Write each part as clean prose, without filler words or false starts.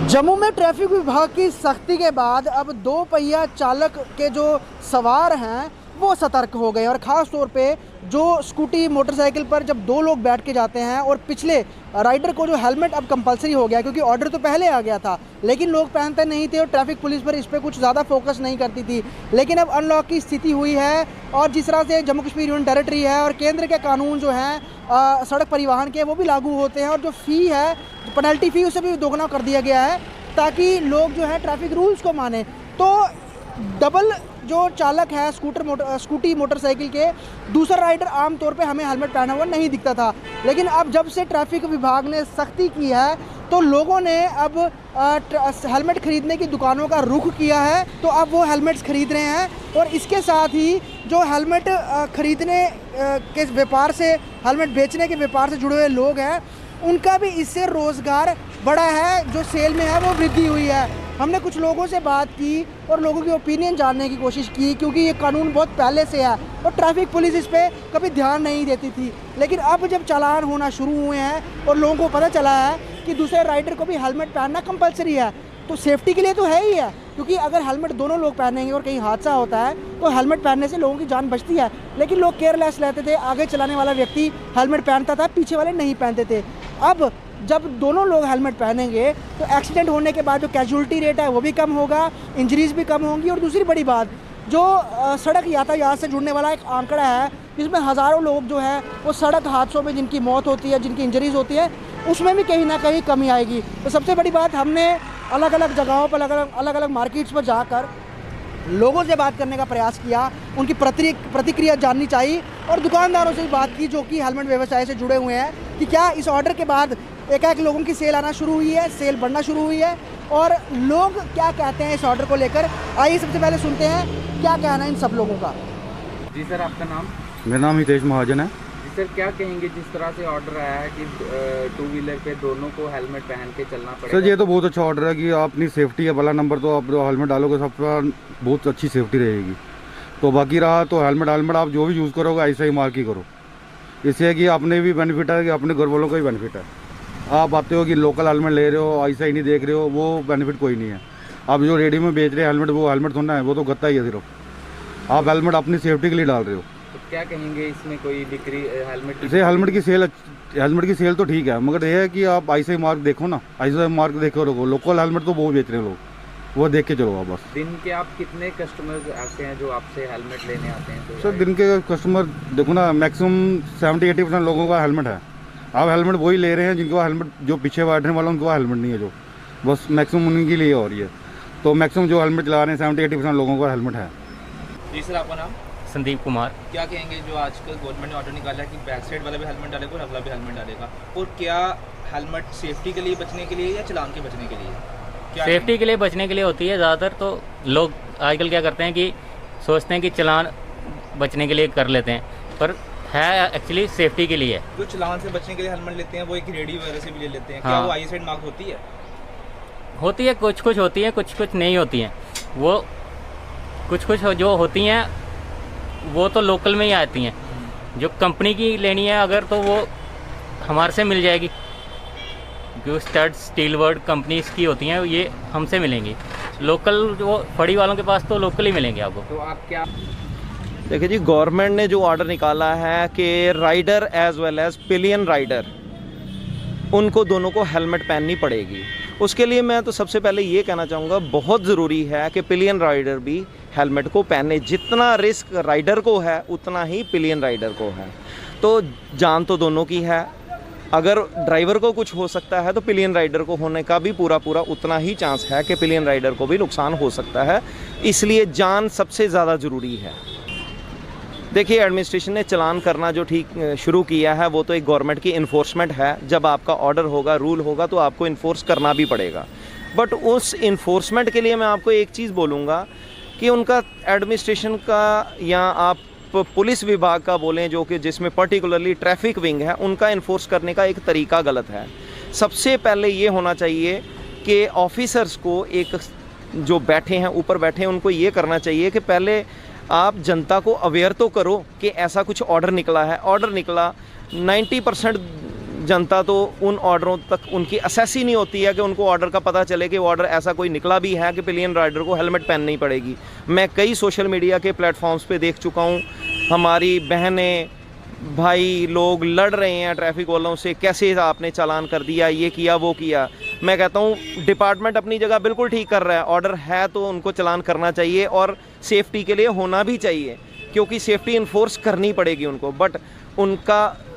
जम्मू में ट्रैफिक विभाग की सख्ती के बाद अब दो पहिया चालक के जो सवार हैं वो सतर्क हो गए और ख़ास तौर पे जो स्कूटी मोटरसाइकिल पर जब दो लोग बैठ के जाते हैं और पिछले राइडर को जो हेलमेट अब कंपलसरी हो गया, क्योंकि ऑर्डर तो पहले आ गया था लेकिन लोग पहनते नहीं थे और ट्रैफिक पुलिस पर इस पर कुछ ज़्यादा फोकस नहीं करती थी। लेकिन अब अनलॉक की स्थिति हुई है और जिस तरह से जम्मू कश्मीर यूनियन टेरिटरी है और केंद्र के कानून जो हैं सड़क परिवहन के वो भी लागू होते हैं और जो फ़ी है, पेनल्टी फ़ी, उसे भी दोगुना कर दिया गया है ताकि लोग जो है ट्रैफिक रूल्स को माने। तो डबल जो चालक है स्कूटी मोटरसाइकिल के, दूसरा राइडर आमतौर पे हमें हेलमेट पहना हुआ नहीं दिखता था, लेकिन अब जब से ट्रैफिक विभाग ने सख्ती की है तो लोगों ने अब हेलमेट खरीदने की दुकानों का रुख किया है, तो अब वो हेलमेट्स खरीद रहे हैं। और इसके साथ ही जो हेलमेट खरीदने के व्यापार से, हेलमेट बेचने के व्यापार से जुड़े हुए लोग हैं, उनका भी इससे रोज़गार बढ़ा है, जो सेल में है वो वृद्धि हुई है। हमने कुछ लोगों से बात की और लोगों की ओपिनियन जानने की कोशिश की, क्योंकि ये कानून बहुत पहले से है और ट्रैफिक पुलिस इस पर कभी ध्यान नहीं देती थी। लेकिन अब जब चालान होना शुरू हुए हैं और लोगों को पता चला है कि दूसरे राइडर को भी हेलमेट पहनना कंपलसरी है, तो सेफ्टी के लिए तो है ही है, क्योंकि अगर हेलमेट दोनों लोग पहनेंगे और कहीं हादसा होता है तो हेलमेट पहनने से लोगों की जान बचती है। लेकिन लोग केयरलेस रहते थे, आगे चलाने वाला व्यक्ति हेलमेट पहनता था, पीछे वाले नहीं पहनते थे। अब जब दोनों लोग हेलमेट पहनेंगे तो एक्सीडेंट होने के बाद जो कैजुअलिटी रेट है वो भी कम होगा, इंजरीज भी कम होंगी। और दूसरी बड़ी बात, जो सड़क यातायात से जुड़ने वाला एक आंकड़ा है जिसमें हज़ारों लोग जो है वो सड़क हादसों में जिनकी मौत होती है, जिनकी इंजरीज होती है, उसमें भी कहीं ना कहीं कमी आएगी। तो सबसे बड़ी बात, हमने अलग अलग जगहों पर अलग अलग मार्केट्स पर जाकर लोगों से बात करने का प्रयास किया, उनकी प्रतिक्रिया जाननी चाहिए और दुकानदारों से भी बात की जो कि हेलमेट व्यवसाय से जुड़े हुए हैं कि क्या इस ऑर्डर के बाद एकाएक लोगों की सेल आना शुरू हुई है, सेल बढ़ना शुरू हुई है और लोग क्या कहते हैं इस ऑर्डर को लेकर। आइए सबसे पहले सुनते हैं क्या कहना है इन सब लोगों का। जी सर, आपका नाम? मेरा नाम हितेश महाजन है। जी सर, क्या कहेंगे जिस तरह से ऑर्डर आया है कि टू व्हीलर पे दोनों को हेलमेट पहन के चलना पड़ेगा? सर ये तो बहुत अच्छा ऑर्डर है कि अपनी सेफ्टी है, पहला नंबर तो आप जो हेलमेट डालोगे सबका बहुत अच्छी सेफ्टी रहेगी। तो बाकी रहा तो हेलमेट आप जो भी यूज़ करोगे ऐसा ही मार्क ही करो, इससे है कि अपने भी बेनिफिट है कि अपने घर वालों का भी बेनिफिट है। आप आते हो कि लोकल हेलमेट ले रहे हो, ऐसा ही नहीं देख रहे हो, वो बेनिफिट कोई नहीं है। आप जो रेडी में बेच रहे हैं हेलमेट, वो हेलमेट थोड़ा है, वो तो गत्ता ही है सिर्फ। आप हेलमेट अपनी सेफ्टी के लिए डाल रहे हो। तो क्या कहेंगे इसमें कोई बिक्री हेलमेट की? जैसे हेलमेट की सेल तो ठीक है, मगर ये है कि आप ऐसा ही मार्क देखो ना, ऐसा मार्क देखो रखो। लोकल हेलमेट तो बहुत बेच रहे हैं लोग, वो देख के चलो आप बस। दिन के आप कितने कस्टमर्स ऐसे हैं जो आपसे हेलमेट लेने आते हैं? तो सर दिन के कस्टमर देखो ना, मैक्सिमम 70-80% लोगों का हेलमेट है। आप हेलमेट वही ले रहे हैं जिनको हेलमेट, जो पीछे बैठने वाला उनको हेलमेट नहीं है, जो बस मैक्सिमम उनके लिए हो रही है। तो मैक्सिमम जो हेलमेट चला रहे हैं 70-80% लोगों का हेलमेट है। जी सर, आपका नाम? संदीप कुमार। क्या कहेंगे जो आजकल गवर्नमेंट ने ऑर्डर निकाला है कि बैक साइड वाला भी हेलमेट डालेगा और अगला भी हेलमेट डालेगा, और क्या हेलमेट सेफ्टी के लिए बचने के लिए या चलान के बचने के लिए? क्या सेफ्टी के लिए बचने के लिए होती है ज़्यादातर। तो लोग आजकल क्या करते हैं कि सोचते हैं कि चलान बचने के लिए कर लेते हैं, पर है एक्चुअली सेफ्टी के लिए। जो चलान से बचने के लिए हेलमेट लेते हैं वो एक रेडी वगैरह से भी ले लेते हैं, क्या हाँ। वो आई साइड मार्क होती है? होती है, कुछ कुछ होती है, कुछ कुछ नहीं होती हैं। वो कुछ कुछ जो होती हैं वो तो लोकल में ही आती हैं। जो कंपनी की लेनी है अगर, तो वो हमारे से मिल जाएगी। जो स्टड स्टील वर्ड कंपनीज की होती हैं ये हमसे मिलेंगी। लोकल जो फड़ी वालों के पास तो लोकल ही मिलेंगे आपको। तो आप क्या? देखिए जी, गवर्नमेंट ने जो ऑर्डर निकाला है कि rider as well as pillion rider, उनको दोनों को हेलमेट पहननी पड़ेगी। उसके लिए मैं तो सबसे पहले ये कहना चाहूँगा, बहुत ज़रूरी है कि पिलियन राइडर भी हेलमेट को पहने। जितना रिस्क राइडर को है उतना ही पिलियन राइडर को है। तो जान तो दोनों की है, अगर ड्राइवर को कुछ हो सकता है तो पिलियन राइडर को होने का भी पूरा उतना ही चांस है कि पिलियन राइडर को भी नुकसान हो सकता है। इसलिए जान सबसे ज़्यादा ज़रूरी है। देखिए, एडमिनिस्ट्रेशन ने चलान करना जो ठीक शुरू किया है वो तो एक गवर्नमेंट की इन्फोर्समेंट है। जब आपका ऑर्डर होगा, रूल होगा, तो आपको इन्फोर्स करना भी पड़ेगा। बट उस इन्फोर्समेंट के लिए मैं आपको एक चीज़ बोलूँगा कि उनका एडमिनिस्ट्रेशन का, या आप पुलिस विभाग का बोलें, जो कि जिसमें पर्टिकुलरली ट्रैफिक विंग है, उनका इन्फोर्स करने का एक तरीका गलत है। सबसे पहले ये होना चाहिए कि ऑफिसर्स को, एक जो बैठे हैं ऊपर बैठे हैं, उनको ये करना चाहिए कि पहले आप जनता को अवेयर तो करो कि ऐसा कुछ ऑर्डर निकला है। ऑर्डर निकला, 90% जनता तो उन ऑर्डरों तक उनकी असेस ही नहीं होती है कि उनको ऑर्डर का पता चले कि ऑर्डर ऐसा कोई निकला भी है कि पिलियन राइडर को हेलमेट पहननी पड़ेगी। मैं कई सोशल मीडिया के प्लेटफॉर्म्स पे देख चुका हूँ, हमारी बहनें भाई लोग लड़ रहे हैं ट्रैफिक वालों से, कैसे आपने चालान कर दिया, ये किया वो किया। मैं कहता हूँ डिपार्टमेंट अपनी जगह बिल्कुल ठीक कर रहा है, ऑर्डर है तो उनको चालान करना चाहिए और सेफ्टी के लिए होना भी चाहिए, क्योंकि सेफ्टी इन्फोर्स करनी पड़ेगी उनको। बट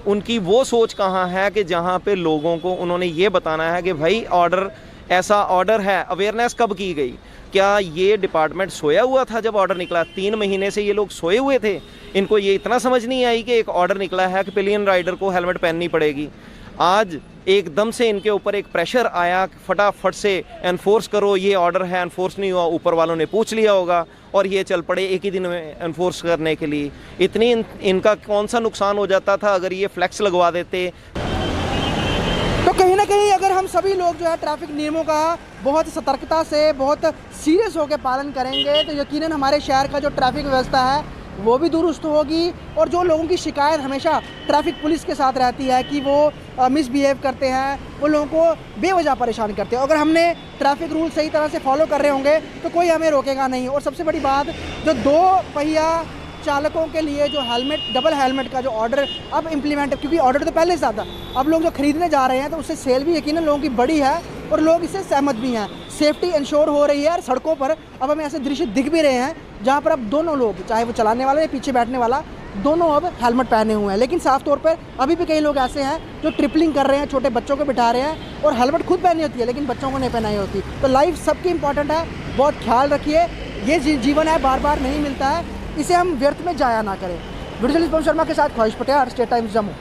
उनकी वो सोच कहाँ है कि जहाँ पे लोगों को उन्होंने ये बताना है कि भाई ऑर्डर ऐसा ऑर्डर है। अवेयरनेस कब की गई? क्या ये डिपार्टमेंट सोया हुआ था जब ऑर्डर निकला? 3 महीने से ये लोग सोए हुए थे? इनको ये इतना समझ नहीं आई कि एक ऑर्डर निकला है कि पिलियन राइडर को हेलमेट पहननी पड़ेगी। आज एकदम से इनके ऊपर एक प्रेशर आया, फटाफट से एनफोर्स करो, ये ऑर्डर है, एनफोर्स नहीं हुआ, ऊपर वालों ने पूछ लिया होगा और ये चल पड़े एक ही दिन में एनफोर्स करने के लिए। इतनी इनका कौन सा नुकसान हो जाता था अगर ये फ्लैक्स लगवा देते। तो कहीं ना कहीं अगर हम सभी लोग जो है ट्रैफिक नियमों का बहुत सतर्कता से, बहुत सीरियस होकर पालन करेंगे तो यकीनन हमारे शहर का जो ट्रैफिक व्यवस्था है वो भी दुरुस्त होगी। और जो लोगों की शिकायत हमेशा ट्रैफिक पुलिस के साथ रहती है कि वो मिसबिहेव करते हैं, वो लोगों को बेवजह परेशान करते हैं, अगर हमने ट्रैफिक रूल सही तरह से फॉलो कर रहे होंगे तो कोई हमें रोकेगा नहीं। और सबसे बड़ी बात, जो 2 पहिया चालकों के लिए जो हेलमेट, डबल हेलमेट का जो ऑर्डर अब इम्प्लीमेंट, क्योंकि ऑर्डर तो पहले से था, अब लोग जो खरीदने जा रहे हैं तो उससे सेल भी यकीनन लोगों की बड़ी है और लोग इससे सहमत भी हैं। सेफ्टी इंश्योर हो रही है और सड़कों पर अब हमें ऐसे दृश्य दिख भी रहे हैं जहां पर अब दोनों लोग, चाहे वो चलाने वाला या पीछे बैठने वाला, दोनों अब हेलमेट पहने हुए हैं। लेकिन साफ तौर पर अभी भी कई लोग ऐसे हैं जो ट्रिपलिंग कर रहे हैं, छोटे बच्चों को बिठा रहे हैं और हेलमेट खुद पहनी होती है लेकिन बच्चों को नहीं पहनाई होती। तो लाइफ सबकी इंपॉर्टेंट है, बहुत ख्याल रखिए। ये जीवन है, बार बार नहीं मिलता है, इसे हम व्यर्थ में जाया ना करें। वीडियो जर्नलिस्ट पवन शर्मा के साथ ख्वाहिश पटेल, स्टेट टाइम्स जम्मू।